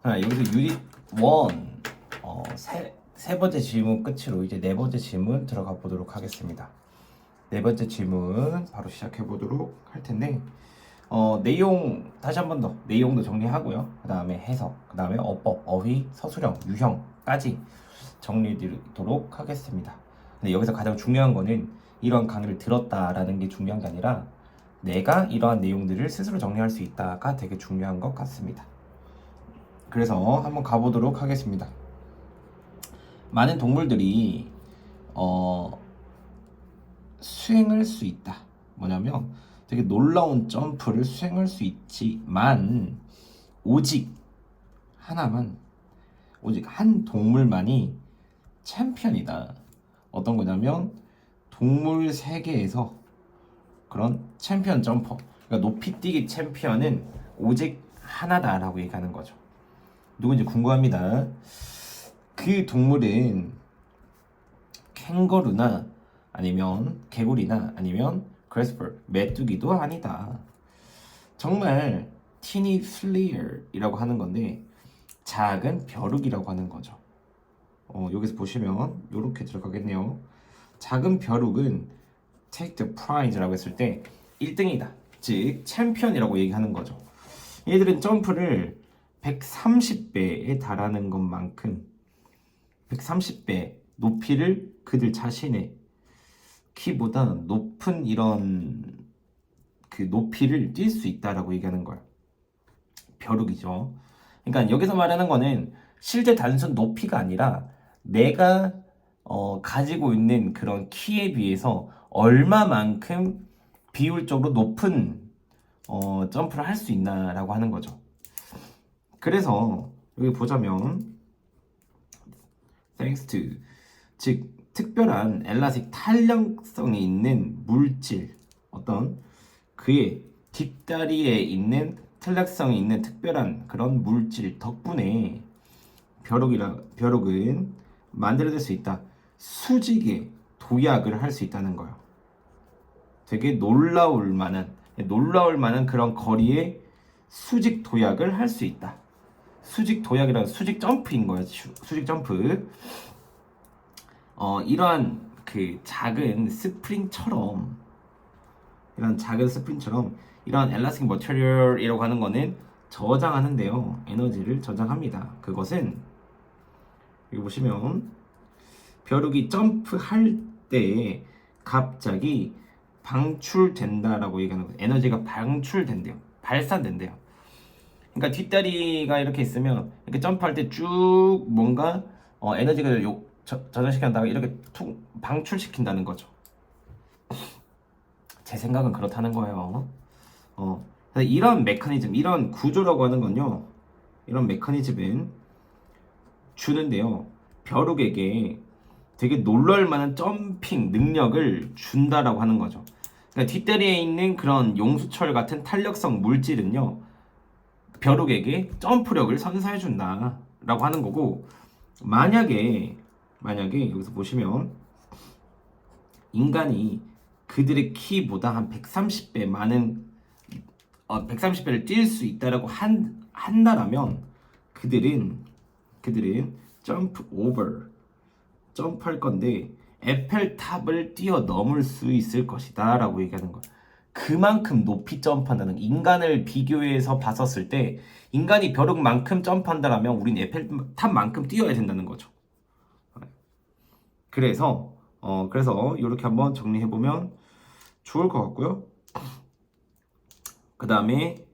여기서 유닛 1 세 번째 질문 끝으로 이제 네 번째 질문 들어가 보도록 하겠습니다. 네 번째 질문 바로 시작해 보도록 할 텐데 내용 다시 한 번 더 내용도 정리하고요. 그 다음에 해석, 그 다음에 어법, 어휘, 서술형, 유형까지 정리드리도록 하겠습니다. 근데 여기서 가장 중요한 거는 이러한 강의를 들었다라는 게 중요한 게 아니라 내가 이러한 내용들을 스스로 정리할 수 있다가 되게 중요한 것 같습니다. 그래서 한번 가보도록 하겠습니다. 많은 동물들이 수행할 수 있다. 뭐냐면 되게 놀라운 점프를 수행할 수 있지만 오직 한 동물만이 챔피언이다. 어떤 거냐면 동물 세계에서 그런 챔피언 점퍼, 그러니까 높이뛰기 챔피언은 오직 하나다라고 얘기하는 거죠. 누군지 궁금합니다. 그 동물은 캥거루나 아니면 개구리나 아니면 그래스퍼, 메뚜기도 아니다. 정말 티니 플리어이라고 하는 건데 작은 벼룩이라고 하는 거죠. 여기서 보시면 이렇게 들어가겠네요. 작은 벼룩은 take the prize라고 했을 때 1등이다. 즉 챔피언이라고 얘기하는 거죠. 얘들은 점프를 130배에 달하는 것만큼 130배 높이를 그들 자신의 키보다 높은 이런 그 높이를 뛸 수 있다라고 얘기하는 거예요. 벼룩이죠. 그러니까 여기서 말하는 거는 실제 단순 높이가 아니라 내가 가지고 있는 그런 키에 비해서 얼마만큼 비율적으로 높은 점프를 할 수 있나라고 하는 거죠. 그래서 여기 보자면 thanks to, 즉 특별한 엘라스틱 탄력성이 있는 물질, 어떤 그의 뒷다리에 있는 탄력성이 있는 특별한 그런 물질 덕분에 벼룩은 만들어낼 수 있다. 수직의 도약을 할 수 있다는 거예요. 되게 놀라울 만한 그런 거리에 수직 도약을 할 수 있다. 수직 도약이란 수직 점프인 거예요. 수직 점프. 이러한 그 작은 스프링처럼 이러한 엘라스틱 머티리얼이라고 하는 거는 저장하는데요. 에너지를 저장합니다. 그것은 여기 보시면 벼룩이 점프할 때 갑자기 방출된다라고 얘기하는 거예요. 에너지가 방출된대요. 발산된대요. 그러니까 뒷다리가 이렇게 있으면 이렇게 점프할 때 쭉 뭔가 에너지가 저장시킨다가 이렇게 툭 방출시킨다는 거죠. 제 생각은 그렇다는 거예요. 이런 메커니즘, 이런 구조라고 하는 건요. 이런 메커니즘은 주는데요. 벼룩에게 되게 놀랄 만한 점핑 능력을 준다라고 하는 거죠. 그러니까 뒷다리에 있는 그런 용수철 같은 탄력성 물질은요. 벼룩에게 점프력을 선사해 준다라고 하는 거고, 만약에 여기서 보시면 인간이 그들의 키보다 한 130배 많은 130배를 뛸 수 있다라고 한다라면 그들은 점프할 건데 에펠탑을 뛰어넘을 수 있을 것이다 라고 얘기하는 거예요. 그만큼 높이 점프한다는, 인간을 비교해서 봤었을 때 인간이 벼룩만큼 점프한다라면 우린 에펠탑만큼 뛰어야 된다는 거죠. 그래서 이렇게 한번 정리해보면 좋을 것 같고요. 그 다음에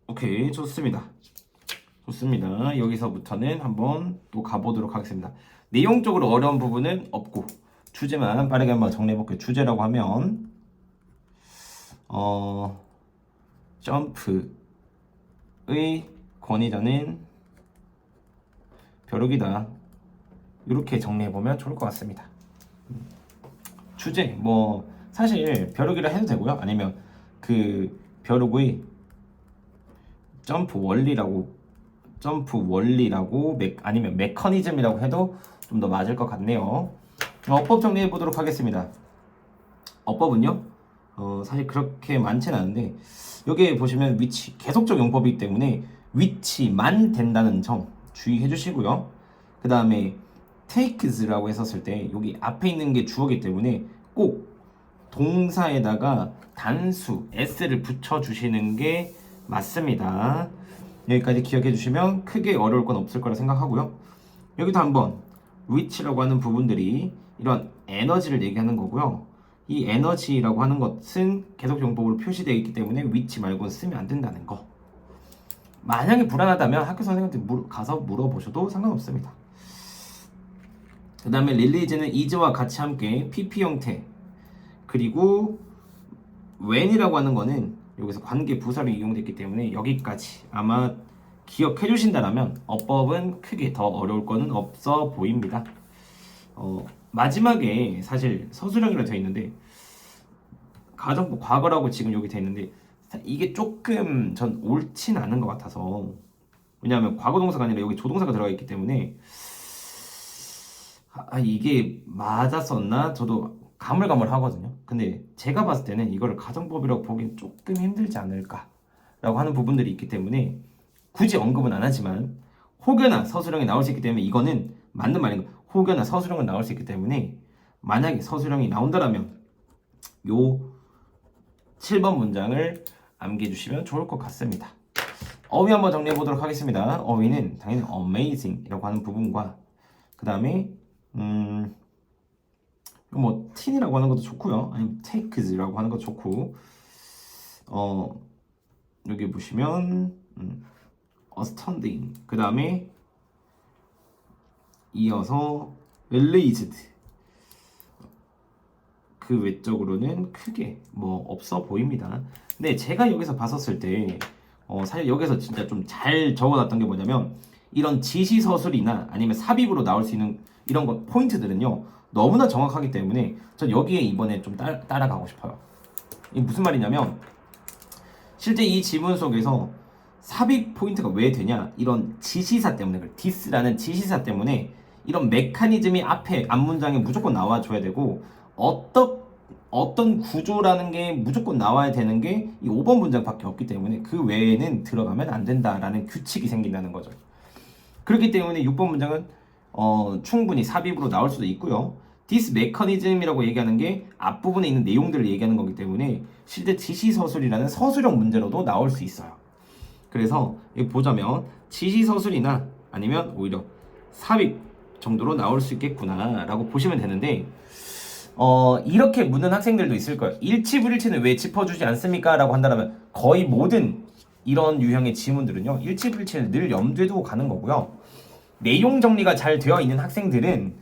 오케이, 좋습니다. 여기서부터는 한번 또 가보도록 하겠습니다. 내용적으로 어려운 부분은 없고 주제만 빠르게 한번 정리해볼게요. 주제라고 하면 점프의 권위자는 벼룩이다. 이렇게 정리해보면 좋을 것 같습니다. 주제, 사실 벼룩이라 해도 되고요. 아니면 그 벼룩의 점프 원리라고 아니면 메커니즘이라고 해도 좀 더 맞을 것 같네요. 어법 정리해 보도록 하겠습니다. 어법은요, 사실 그렇게 많지는 않은데 여기에 보시면 위치 계속적 용법이기 때문에 위치만 된다는 점 주의해 주시고요. 그 다음에 takes라고 했었을 때 여기 앞에 있는 게 주어이기 때문에 꼭 동사에다가 단수 s를 붙여 주시는 게 맞습니다. 여기까지 기억해 주시면 크게 어려울 건 없을 거라 생각하고요. 여기도 한번 위치라고 하는 부분들이 이런 에너지를 얘기하는 거고요. 이 에너지라고 하는 것은 계속 용법으로 표시되어 있기 때문에 위치 말고는 쓰면 안 된다는 거. 만약에 불안하다면 학교 선생님한테 가서 물어보셔도 상관없습니다. 그 다음에 릴리즈는 is와 같이 함께 PP 형태, 그리고 when이라고 하는 거는 여기서 관계 부사로 이용됐기 때문에 여기까지 아마 기억해 주신다면 어법은 크게 더 어려울 거는 없어 보입니다. 마지막에 사실 서술형이라 되어 있는데 가정부 과거라고 지금 여기 되어 있는데 이게 조금 전 옳진 않은 것 같아서, 왜냐하면 과거 동사가 아니라 여기 조동사가 들어가 있기 때문에 이게 맞았었나 저도 가물가물하거든요. 근데 제가 봤을 때는 이거를 가정법이라고 보기엔 조금 힘들지 않을까라고 하는 부분들이 있기 때문에 굳이 언급은 안 하지만 혹여나 서술형이 나올 수 있기 때문에 이거는 맞는 말인 거. 혹여나 서술형은 나올 수 있기 때문에 만약에 서술형이 나온다라면 요 7번 문장을 암기해주시면 좋을 것 같습니다. 어휘 한번 정리해 보도록 하겠습니다. 어휘는 당연히 amazing이라고 하는 부분과 그 다음에 뭐 teen이라고 하는 것도 좋고요. 아니면 takes라고 하는 것도 좋고, 여기 보시면 astounding, 그 다음에 이어서 released, 그 외적으로는 크게 뭐 없어 보입니다. 근데 제가 여기서 봤었을 때 사실 여기서 진짜 좀 잘 적어놨던 게 뭐냐면 이런 지시서술이나 아니면 삽입으로 나올 수 있는 이런 것 포인트들은요 너무나 정확하기 때문에 전 여기에 이번에 좀 따라가고 싶어요. 이게 무슨 말이냐면 실제 이 지문 속에서 삽입 포인트가 왜 되냐, 이런 지시사 때문에, this라는 지시사 때문에 이런 메커니즘이 앞에 앞문장에 무조건 나와줘야 되고 어떤 구조라는 게 무조건 나와야 되는 게 이 5번 문장밖에 없기 때문에 그 외에는 들어가면 안 된다라는 규칙이 생긴다는 거죠. 그렇기 때문에 6번 문장은 충분히 삽입으로 나올 수도 있고요. this mechanism이라고 얘기하는 게 앞부분에 있는 내용들을 얘기하는 거기 때문에 실제 지시서술이라는 서술형 문제로도 나올 수 있어요. 그래서 여기 보자면 지시서술이나 아니면 오히려 삽입 정도로 나올 수 있겠구나 라고 보시면 되는데, 이렇게 묻는 학생들도 있을 거예요. 일치불일치는 왜 짚어주지 않습니까? 라고 한다면 거의 모든 이런 유형의 지문들은요 일치불일치를 늘 염두에 두고 가는 거고요. 내용 정리가 잘 되어 있는 학생들은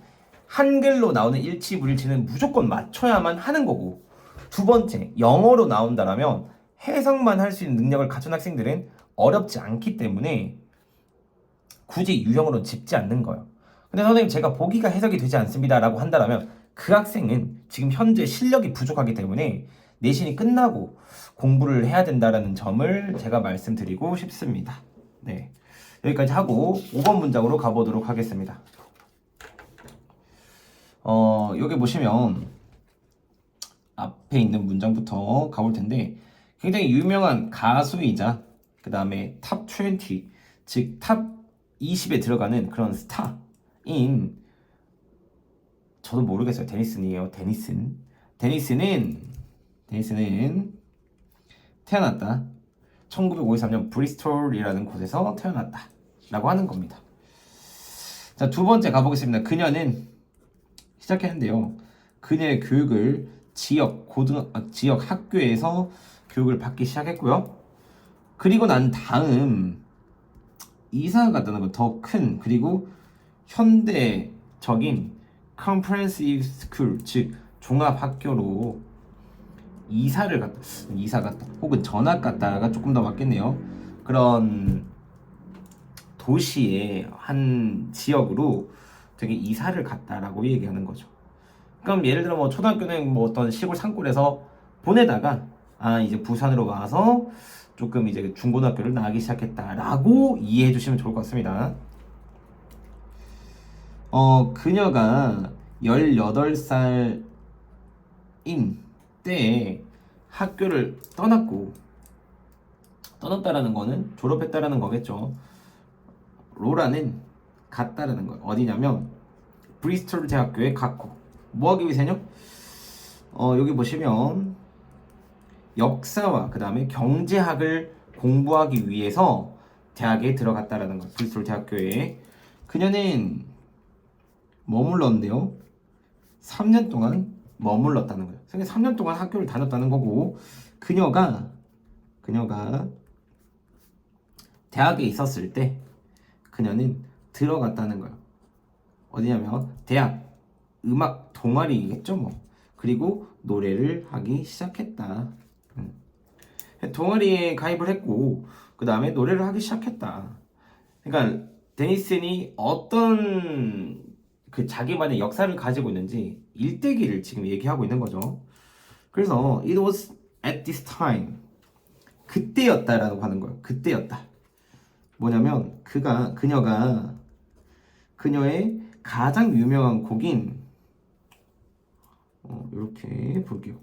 한글로 나오는 일치불일치는 무조건 맞춰야만 하는 거고, 두 번째 영어로 나온다라면 해석만 할 수 있는 능력을 갖춘 학생들은 어렵지 않기 때문에 굳이 유형으로 짚지 않는 거예요. 근데 선생님 제가 보기가 해석이 되지 않습니다 라고 한다면 그 학생은 지금 현재 실력이 부족하기 때문에 내신이 끝나고 공부를 해야 된다라는 점을 제가 말씀드리고 싶습니다. 네, 여기까지 하고 5번 문장으로 가보도록 하겠습니다. 여기 보시면 앞에 있는 문장부터 가볼 텐데 굉장히 유명한 가수이자 그 다음에 탑 20, 즉 탑 20에 들어가는 그런 스타인, 저도 모르겠어요. 데니슨이에요. 데니슨은 태어났다. 1953년 브리스톨이라는 곳에서 태어났다 라고 하는 겁니다. 자, 두 번째 가보겠습니다. 그녀는 시작했는데요. 그녀의 교육을 지역 학교에서 교육을 받기 시작했고요. 그리고 난 다음 이사 갔다는 건 더 큰, 그리고 현대적인 comprehensive school, 즉 종합학교로 이사 갔다 혹은 전학 갔다가 조금 더 맞겠네요. 그런 도시의 한 지역으로 되게 이사를 갔다라고 얘기하는 거죠. 그럼 예를 들어 뭐 초등학교는 뭐 어떤 시골 산골에서 보내다가 이제 부산으로 와서 조금 이제 중고등학교를 나가기 시작했다라고 이해해 주시면 좋을 것 같습니다. 그녀가 18살인 때에 학교를 떠났다라는 거는 졸업했다라는 거겠죠. 로라는 갔다라는 거예요. 어디냐면 브리스톨 대학교에 갔고 뭐 하기 위해서요? 여기 보시면 역사와 그 다음에 경제학을 공부하기 위해서 대학에 들어갔다라는 거예요. 브리스톨 대학교에. 그녀는 머물렀는데요. 3년 동안 머물렀다는 거예요. 3년 동안 학교를 다녔다는 거고, 그녀가 대학에 있었을 때 그녀는 들어갔다는 거예요. 어디냐면 대학 음악 동아리겠죠 뭐. 그리고 노래를 하기 시작했다. 동아리에 가입을 했고 그 다음에 노래를 하기 시작했다. 그러니까 데니슨이 어떤 그 자기만의 역사를 가지고 있는지 일대기를 지금 얘기하고 있는 거죠. 그래서 it was at this time, 그때였다라고 하는 거예요. 그때였다. 뭐냐면 그녀의 가장 유명한 곡인 이렇게 볼게요.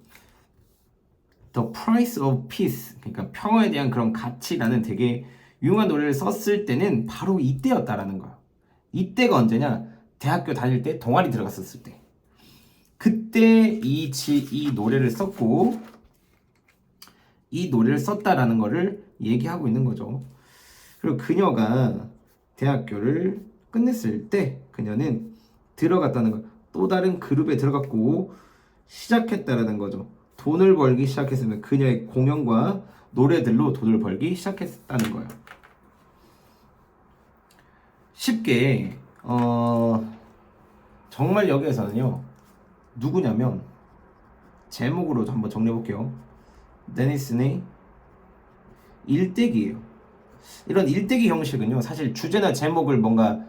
The Price of Peace, 그러니까 평화에 대한 그런 가치라는 되게 유명한 노래를 썼을 때는 바로 이때였다라는 거야. 이때가 언제냐? 대학교 다닐 때 동아리 들어갔었을 때. 그때 이 노래를 썼고 이 노래를 썼다라는 거를 얘기하고 있는 거죠. 그리고 그녀가 대학교를 끝냈을 때 그녀는 들어갔다는 거, 또 다른 그룹에 들어갔고 시작했다라는 거죠. 돈을 벌기 시작했으면 그녀의 공연과 노래들로 돈을 벌기 시작했다는 거예요. 쉽게 정말 여기에서는요 누구냐면 제목으로 한번 정리해 볼게요. 데니슨의 일대기예요. 이런 일대기 형식은요 사실 주제나 제목을 뭔가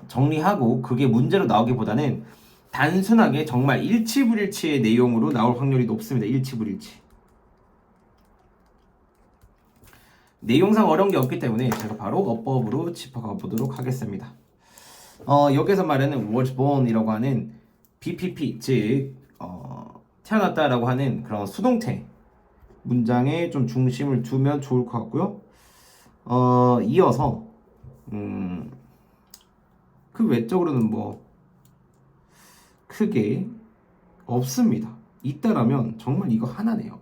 정리하고 그게 문제로 나오기보다는 단순하게 정말 일치불일치의 내용으로 나올 확률이 높습니다. 일치불일치. 내용상 어려운 게 없기 때문에 제가 바로 어법으로 짚어가 보도록 하겠습니다. 여기서 말하는 was born이라고 하는 BPP, 즉 태어났다라고 하는 그런 수동태 문장에 좀 중심을 두면 좋을 것 같고요. 이어서 그 외적으로는 뭐 크게 없습니다. 있다라면 정말 이거 하나네요.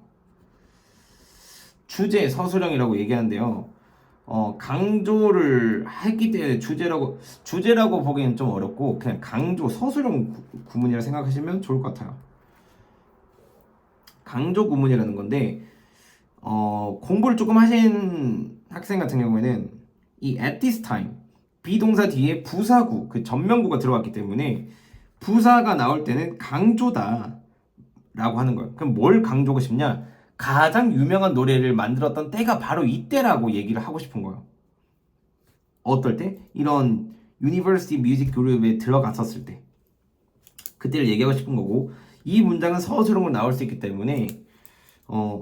주제 서술형이라고 얘기하는데요. 강조를 했기 때문에 주제라고 보기엔 좀 어렵고 그냥 강조 서술형 구문이라 생각하시면 좋을 것 같아요. 강조 구문이라는 건데 공부를 조금 하신 학생 같은 경우에는 이 at this time 비동사 뒤에 부사구, 그 전명구가 들어갔기 때문에 부사가 나올 때는 강조다 라고 하는 거예요. 그럼 뭘 강조하고 싶냐? 가장 유명한 노래를 만들었던 때가 바로 이때라고 얘기를 하고 싶은 거예요. 어떨 때? 이런 유니버시티 뮤직 그룹에 들어갔었을 때 그때를 얘기하고 싶은 거고, 이 문장은 서술형으로 나올 수 있기 때문에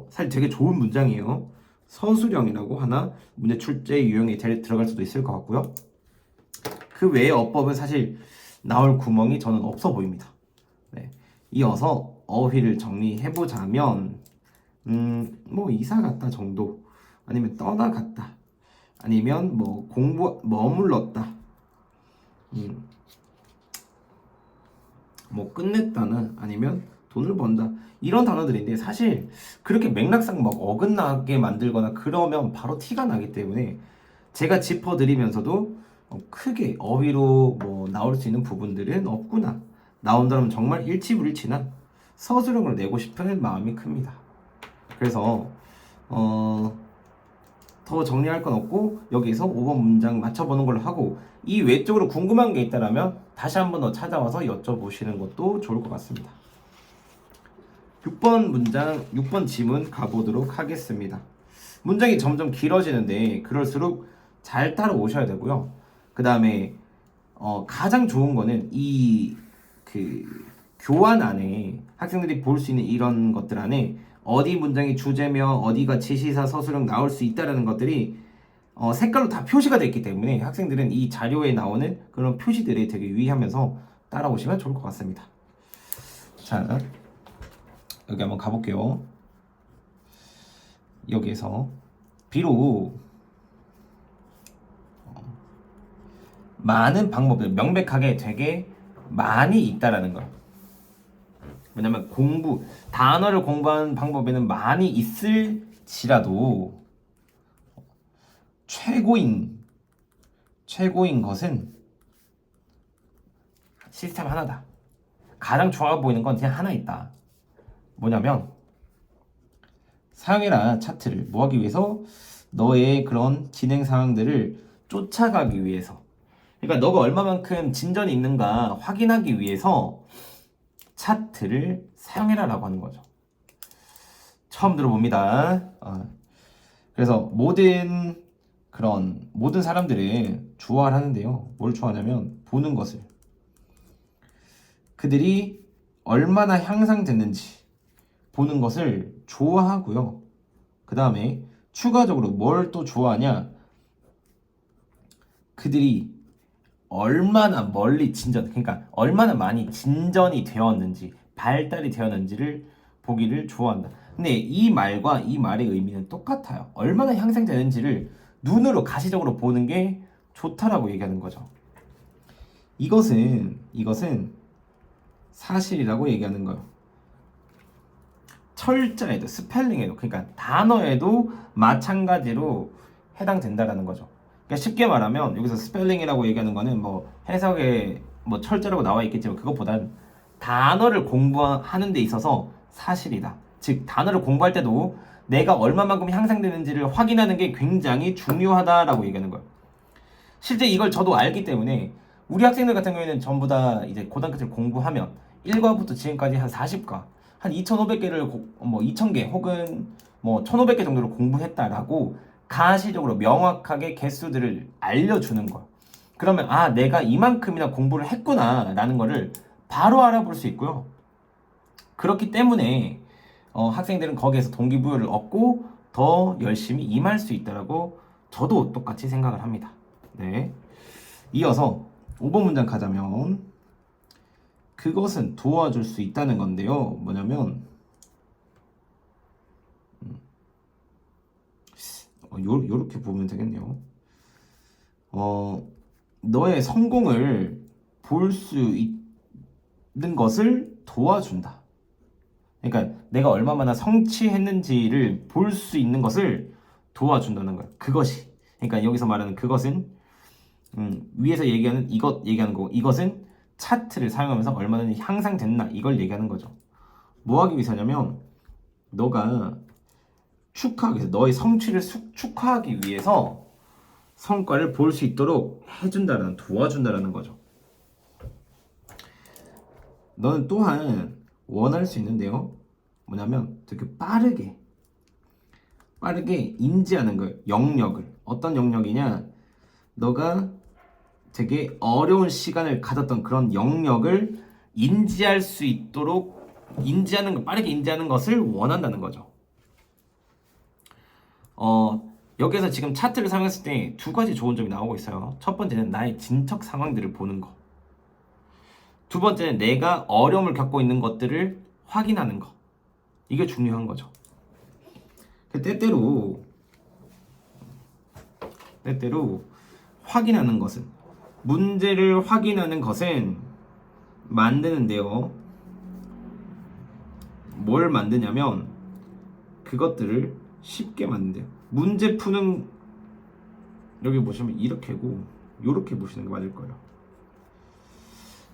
사실 되게 좋은 문장이에요. 서술형이라고 하나 문제 출제 유형에 들어갈 수도 있을 것 같고요. 그 외의 어법은 사실 나올 구멍이 저는 없어 보입니다. 네. 이어서 어휘를 정리해보자면 뭐 이사 갔다 정도, 아니면 떠나갔다, 아니면 뭐 머물렀다, 뭐 끝냈다는, 아니면 돈을 번다, 이런 단어들인데 사실 그렇게 맥락상 막 어긋나게 만들거나 그러면 바로 티가 나기 때문에 제가 짚어드리면서도 크게 어휘로 뭐 나올 수 있는 부분들은 없구나, 나온다면 정말 일치불일치나 서술형을 내고 싶은 마음이 큽니다. 그래서 더 정리할 건 없고 여기서 5번 문장 맞춰보는 걸로 하고, 이 외적으로 궁금한 게 있다면 다시 한 번 더 찾아와서 여쭤보시는 것도 좋을 것 같습니다. 6번 지문 가보도록 하겠습니다. 문장이 점점 길어지는데 그럴수록 잘 따라오셔야 되고요. 그 다음에 가장 좋은 거는 그 교환 안에 학생들이 볼 수 있는 이런 것들 안에 어디 문장이 주제며 어디가 지시사 서술형 나올 수 있다는 것들이 색깔로 다 표시가 되어 있기 때문에 학생들은 이 자료에 나오는 그런 표시들에 되게 유의하면서 따라오시면 좋을 것 같습니다. 자, 여기 한번 가볼게요. 여기에서 비록 많은 방법들 명백하게 되게 많이 있다라는 거예요. 왜냐면 단어를 공부하는 방법에는 많이 있을지라도 최고인 것은 시스템 하나다. 가장 좋아 보이는 건 그냥 하나 있다. 뭐냐면 사용해라 차트를 뭐 하기 위해서? 너의 그런 진행 상황들을 쫓아가기 위해서. 그러니까 너가 얼마만큼 진전이 있는가 확인하기 위해서 차트를 사용해라라고 하는 거죠. 처음 들어봅니다. 그래서 모든 사람들은 좋아를 하는데요. 뭘 좋아하냐면 보는 것을. 그들이 얼마나 향상됐는지 보는 것을 좋아하고요. 그 다음에 추가적으로 뭘 또 좋아하냐? 그들이 얼마나 멀리 그러니까 얼마나 많이 진전이 되었는지, 발달이 되었는지를 보기를 좋아한다. 근데 이 말과 이 말의 의미는 똑같아요. 얼마나 향상되는지를 눈으로 가시적으로 보는 게 좋다라고 얘기하는 거죠. 이것은 사실이라고 얘기하는 거예요. 철자에도 스펠링에도 그러니까 단어에도 마찬가지로 해당된다라는 거죠. 그러니까 쉽게 말하면 여기서 스펠링이라고 얘기하는 거는 뭐 해석에 뭐 철자라고 나와 있겠지만 그것보단 단어를 공부하는 데 있어서 사실이다. 즉 단어를 공부할 때도 내가 얼마만큼 향상되는지를 확인하는 게 굉장히 중요하다라고 얘기하는 거예요. 실제 이걸 저도 알기 때문에 우리 학생들 같은 경우에는 전부 다 이제 고등학교를 공부하면 1과부터 지금까지 한 40과 한 2,500개를 뭐 2,000개 혹은 뭐 1,500개 정도를 공부했다라고 가시적으로 명확하게 개수들을 알려주는 거야. 그러면 내가 이만큼이나 공부를 했구나 라는 거를 바로 알아볼 수 있고요. 그렇기 때문에 학생들은 거기에서 동기부여를 얻고 더 열심히 임할 수 있다라고 저도 똑같이 생각을 합니다. 네. 이어서 5번 문장 가자면 그것은 도와줄 수 있다는 건데요. 뭐냐면 요렇게 보면 되겠네요. 너의 성공을 볼 수 있는 것을 도와준다. 그러니까 내가 얼마나 성취했는지를 볼 수 있는 것을 도와준다는 거야. 그것이. 그러니까 여기서 말하는 그것은 위에서 얘기하는 얘기하는 거고 이것은 차트를 사용하면서 얼마나 향상됐나 이걸 얘기하는 거죠. 뭐 하기 위해서냐면 너가 축하하기 위해서 너의 성취를 축하하기 위해서 성과를 볼 수 있도록 도와준다라는 거죠. 너는 또한 원할 수 있는데요. 뭐냐면 되게 빠르게 인지하는 거예요. 영역을. 어떤 영역이냐? 너가 되게 어려운 시간을 가졌던 그런 영역을 인지할 수 있도록 빠르게 인지하는 것을 원한다는 거죠. 여기서 지금 차트를 사용했을 때 두 가지 좋은 점이 나오고 있어요. 첫 번째는 나의 진척 상황들을 보는 거. 두 번째는 내가 어려움을 겪고 있는 것들을 확인하는 거. 이게 중요한 거죠. 때때로 확인하는 것은 문제를 확인하는 것은 만드는데요. 뭘 만드냐면 그것들을 쉽게 만든대요. 문제 푸는 여기 보시면 이렇게고 이렇게 보시는 게 맞을 거예요.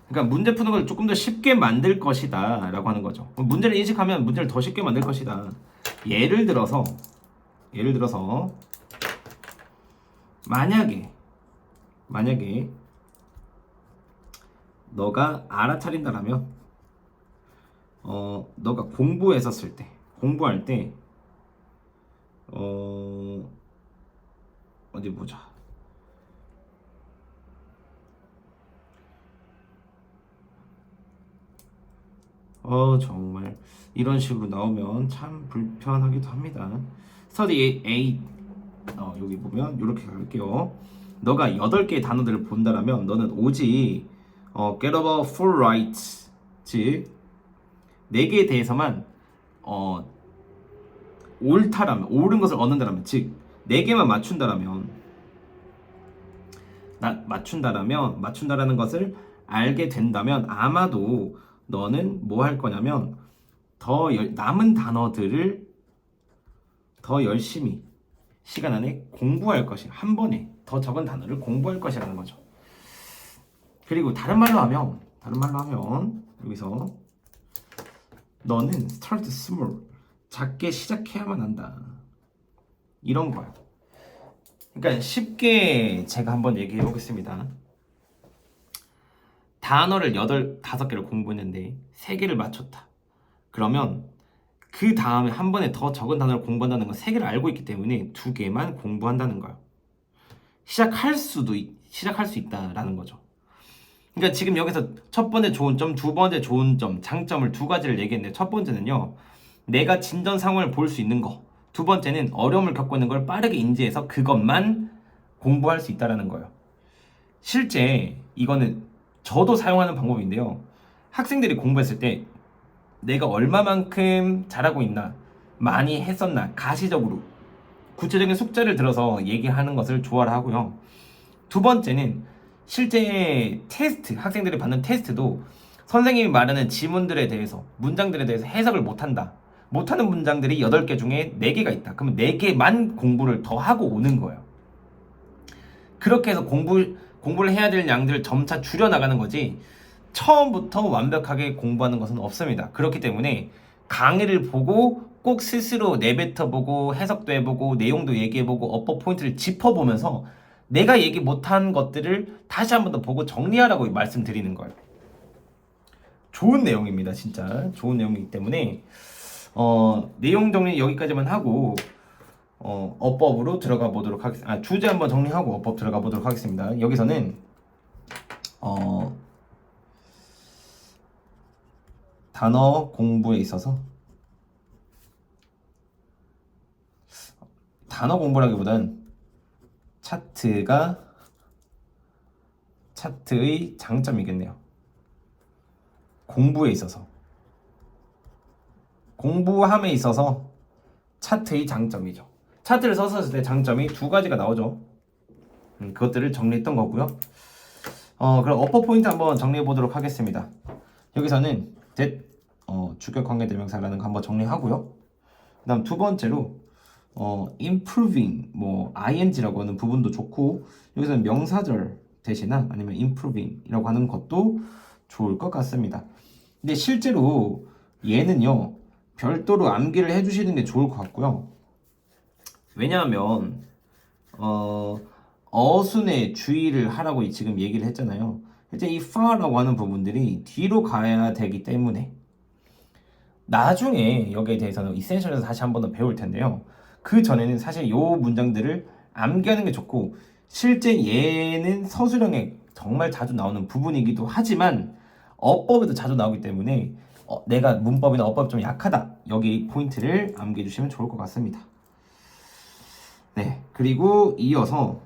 그러니까 문제 푸는 걸 조금 더 쉽게 만들 것이다 라고 하는 거죠. 문제를 인식하면 문제를 더 쉽게 만들 것이다. 예를 들어서 만약에 너가 알아차린다라면 너가 공부할 때 어디 보자. 정말 이런 식으로 나오면 참 불편하기도 합니다. Study 8 여기 보면 이렇게 갈게요. 너가 8개의 단어들을 본다라면 너는 오직 get over 4 rights 즉 4개에 대해서만 옳다라면, 옳은 것을 얻는다라면, 즉 4개만 맞춘다라는 것을 알게 된다면 아마도 너는 뭐 할 거냐면 남은 단어들을 더 열심히 시간 안에 공부할 것이, 한 번에 더 적은 단어를 공부할 것이라는 거죠. 그리고 다른 말로 하면 여기서 너는 start small, 작게 시작해야만 한다, 이런 거야. 그러니까 쉽게 제가 한번 얘기해 보겠습니다. 단어를 5개를 공부했는데 3개를 맞췄다. 그러면 그 다음에 한 번에 더 적은 단어를 공부한다는 건 3개를 알고 있기 때문에 2개만 공부한다는 거예요. 시작할 수 있다라는 거죠. 그러니까 지금 여기서 첫 번째 좋은 점, 두 번째 좋은 점, 장점을 2가지를 얘기했는데, 첫 번째는요, 내가 진전 상황을 볼 수 있는 거. 두 번째는 어려움을 겪고 있는 걸 빠르게 인지해서 그것만 공부할 수 있다라는 거예요. 실제 이거는 저도 사용하는 방법인데요. 학생들이 공부했을 때 내가 얼마만큼 잘하고 있나, 많이 했었나, 가시적으로 구체적인 숙제를 들어서 얘기하는 것을 좋아를 하고요. 두 번째는 실제 테스트, 학생들이 받는 테스트도 선생님이 말하는 지문들에 대해서, 문장들에 대해서 해석을 못하는 문장들이 8개 중에 4개가 있다. 그러면 4개만 공부를 더 하고 오는 거예요. 그렇게 해서 공부를 해야 될 양들을 점차 줄여나가는 거지, 처음부터 완벽하게 공부하는 것은 없습니다. 그렇기 때문에 강의를 보고 꼭 스스로 내뱉어보고 해석도 해보고 내용도 얘기해보고 어법 포인트를 짚어보면서 내가 얘기 못한 것들을 다시 한 번 더 보고 정리하라고 말씀드리는 거예요. 좋은 내용입니다. 진짜 좋은 내용이기 때문에 내용 정리 여기까지만 하고 어법으로 들어가 보도록 하겠습니다. 주제 한번 정리하고 어법 들어가 보도록 하겠습니다. 여기서는 단어 공부에 있어서, 단어 공부라기보단 차트의 장점이겠네요. 공부에 있어서, 공부함에 있어서 차트의 장점이죠. 차트를 썼을 때 장점이 2가지가 나오죠. 그것들을 정리했던 거고요. 그럼 어퍼 포인트 한번 정리해 보도록 하겠습니다. 여기서는 주격 관계 대명사라는 거 한번 정리하고요. 그다음 두 번째로 improving, ing라고 하는 부분도 좋고, 여기서는 명사절 대신이나 아니면 improving이라고 하는 것도 좋을 것 같습니다. 근데 실제로 얘는요, 별도로 암기를 해주시는 게 좋을 것 같고요. 왜냐하면 어순에 주의를 하라고 지금 얘기를 했잖아요. 이제 이 far라고 하는 부분들이 뒤로 가야 되기 때문에 나중에 여기에 대해서는 이센셜에서 다시 한 번 더 배울 텐데요. 그 전에는 사실 요 문장들을 암기하는 게 좋고, 실제 얘는 서술형에 정말 자주 나오는 부분이기도 하지만 어법에도 자주 나오기 때문에 내가 문법이나 어법이 좀 약하다, 여기 포인트를 암기해 주시면 좋을 것 같습니다. 네, 그리고 이어서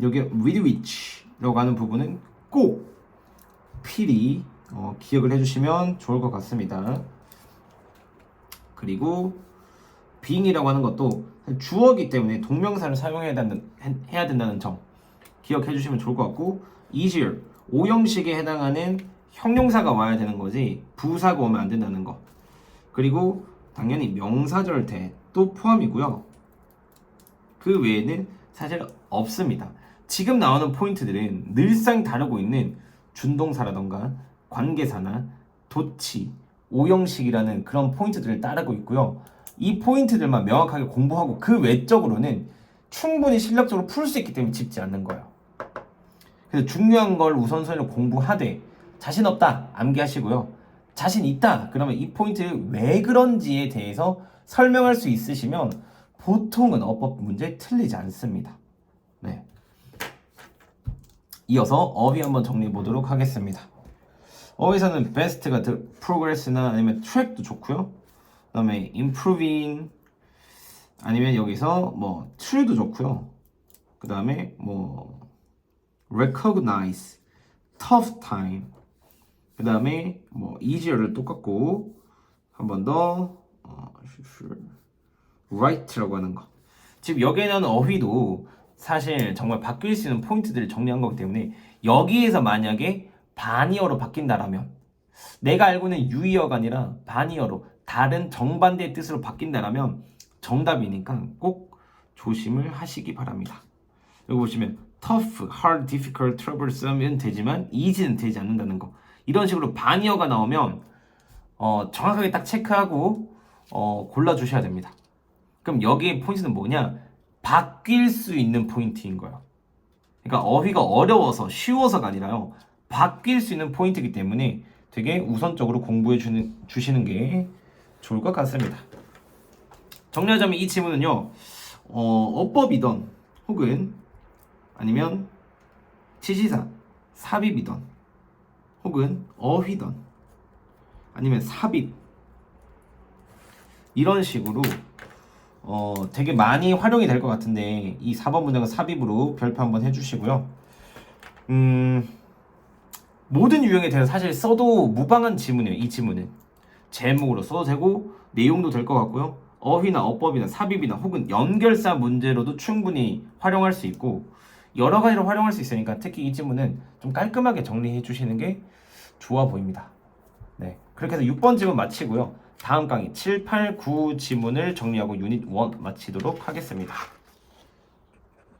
여기 with which라고 하는 부분은 꼭 필히 기억을 해주시면 좋을 것 같습니다. 그리고 being이라고 하는 것도 주어이기 때문에 동명사를 사용해야 된다는 점 기억해 주시면 좋을 것 같고, easier, 오형식에 해당하는 형용사가 와야 되는 거지 부사가 오면 안 된다는 거. 그리고 당연히 명사절대도 포함이고요. 그 외에는 사실 없습니다. 지금 나오는 포인트들은 늘상 다루고 있는 준동사라던가 관계사나 도치, 오형식이라는 그런 포인트들을 따르고 있고요. 이 포인트들만 명확하게 공부하고 그 외적으로는 충분히 실력적으로 풀 수 있기 때문에 짚지 않는 거예요. 그래서 중요한 걸 우선순위로 공부하되, 자신 없다 암기하시고요. 자신 있다 그러면 이 포인트 왜 그런지에 대해서 설명할 수 있으시면 보통은 어법 문제 틀리지 않습니다. 네. 이어서 어휘 한번 정리해 보도록 하겠습니다. 어휘에서는 best가 progress나 아니면 track도 좋고요. 그 다음에 improving, 아니면 여기서 true도 좋고요. 그 다음에 recognize, tough time, 그 다음에 easier를 똑같고, 한 번 더 right라고 하는 거. 지금 여기에는 어휘도 사실 정말 바뀔 수 있는 포인트들을 정리한 거기 때문에 여기에서 만약에 반이어로 바뀐다라면 내가 알고 있는 유의어가 아니라 반이어로 다른 정반대의 뜻으로 바뀐다라면 정답이니까 꼭 조심을 하시기 바랍니다. 여기 보시면 tough, hard, difficult, troublesome은 되지만 easy는 되지 않는다는 거. 이런 식으로 반이어가 나오면 정확하게 딱 체크하고 골라주셔야 됩니다. 그럼 여기에 포인트는 뭐냐? 바뀔 수 있는 포인트인 거예요. 그러니까 어휘가 어려워서 쉬워서가 아니라요. 바뀔 수 있는 포인트이기 때문에 되게 우선적으로 공부해 주시는 게 좋을 것 같습니다. 정리하자면 이 지문은요. 어법이던 혹은 아니면 지시사, 삽입이던 혹은 어휘던 아니면 삽입 이런 식으로 되게 많이 활용이 될 것 같은데 이 4번 문장은 삽입으로 별표 한번 해주시고요. 모든 유형에 대해서 사실 써도 무방한 지문이에요. 이 지문은 제목으로 써도 되고 내용도 될 것 같고요. 어휘나 어법이나 삽입이나 혹은 연결사 문제로도 충분히 활용할 수 있고 여러 가지로 활용할 수 있으니까 특히 이 지문은 좀 깔끔하게 정리해 주시는 게 좋아 보입니다. 네, 그렇게 해서 6번 지문 마치고요. 다음 강의 7, 8, 9 지문을 정리하고 유닛 1 마치도록 하겠습니다.